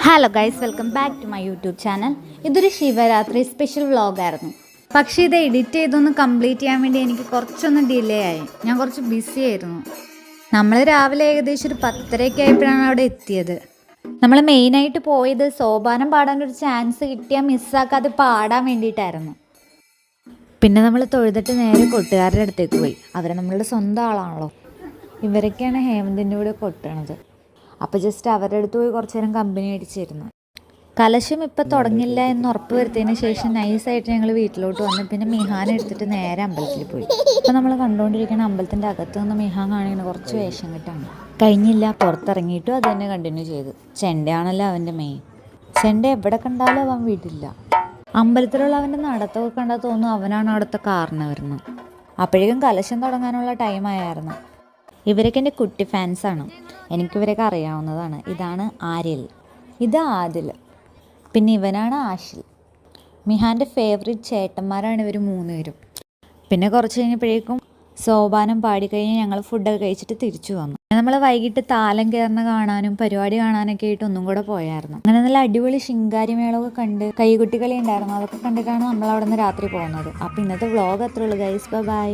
Hello guys, welcome back to my YouTube channel. ഇതൊരു Shivaratri special വ്ളോഗായിരുന്നു. പക്ഷേ ഇത് എഡിറ്റ് ചെയ്തൊന്ന് കംപ്ലീറ്റ് ചെയ്യാൻ വേണ്ടി എനിക്ക് കുറച്ചൊന്ന് ഡിലേ ആയി. ഞാൻ കുറച്ച് ബിസി ആയിരുന്നു. നമ്മൾ രാവിലെ ഏകദേശം ഒരു 10:30 ആയപ്പോഴാണ് അവിടെ എത്തിയത്. നമ്മൾ മെയിനായിട്ട് പോയത് സോപാനം പാടാനൊരു ചാൻസ് കിട്ടിയാൽ മിസ്സാക്കാതെ പാടാൻ വേണ്ടിയിട്ടായിരുന്നു. പിന്നെ നമ്മൾ തൊഴുതിട്ട് നേരെ കൊട്ടുകാരുടെ അടുത്തേക്ക് പോയി. അവരെ നമ്മളുടെ സ്വന്തം ആളാണല്ലോ. ഇവരൊക്കെയാണ് ഹേമന്തിൻ്റെ കൂടെ കൊട്ടണത്. അപ്പോൾ ജസ്റ്റ് അവരുടെ അടുത്ത് പോയി കുറച്ച് നേരം കമ്പനി അടിച്ചിരുന്നു. കലശം ഇപ്പം തുടങ്ങില്ല എന്ന് ഉറപ്പ് വരുത്തിയതിന് ശേഷം നൈസായിട്ട് ഞങ്ങൾ വീട്ടിലോട്ട് വന്നു. പിന്നെ മിഹാൻ എടുത്തിട്ട് നേരെ അമ്പലത്തിൽ പോയി. ഇപ്പം നമ്മൾ കണ്ടുകൊണ്ടിരിക്കുന്ന അമ്പലത്തിൻ്റെ അകത്ത് നിന്ന് മിഹാൻ കാണിക്കുന്ന കുറച്ച് വേഷം കിട്ടാണ്. കഴിഞ്ഞില്ല, പുറത്തിറങ്ങിയിട്ടും അത് തന്നെ കണ്ടിന്യൂ ചെയ്തു. ചെണ്ടയാണല്ലോ അവൻ്റെ മെയിൻ. ചെണ്ട എവിടെ കണ്ടാലും അവൻ വീട്ടില്ല. അമ്പലത്തിലുള്ള അവൻ്റെ നടത്തമൊക്കെ കണ്ടാൽ തോന്നുന്നു അവനാണ് അവിടുത്തെ കാറിന് വരുന്നത്. അപ്പോഴേക്കും കലശം തുടങ്ങാനുള്ള ടൈമായിരുന്നു. ഇവരൊക്കെ എൻ്റെ കുട്ടി ഫാൻസാണ്. എനിക്കിവരൊക്കെ അറിയാവുന്നതാണ്. ഇതാണ് ആര്യൽ, ഇത് ആദിൽ, പിന്നെ ഇവനാണ് ആഷിൽ. മിഹാൻ്റെ ഫേവറേറ്റ് ചേട്ടന്മാരാണ് ഇവർ 3 പേരും. പിന്നെ കുറച്ച് കഴിഞ്ഞപ്പോഴേക്കും സോപാനം പാടിക്കഴിഞ്ഞ് ഞങ്ങൾ ഫുഡൊക്കെ കഴിച്ചിട്ട് തിരിച്ചു വന്നു. നമ്മൾ വൈകിട്ട് താലം കയറുന്ന കാണാനും പരിപാടി കാണാനൊക്കെ ആയിട്ട് ഒന്നും കൂടെ പോയായിരുന്നു. അങ്ങനെ നല്ല അടിപൊളി ശിങ്കാരിമേളമൊക്കെ കണ്ട് കൈകുട്ടികളി ഉണ്ടായിരുന്നു. അതൊക്കെ കണ്ടിട്ടാണ് നമ്മൾ അവിടെ നിന്ന് രാത്രി പോകുന്നത്. അപ്പോൾ ഇന്നത്തെ വ്ളോഗ് അത്രേ ഉള്ളൂ ഗൈസ്. ബൈ.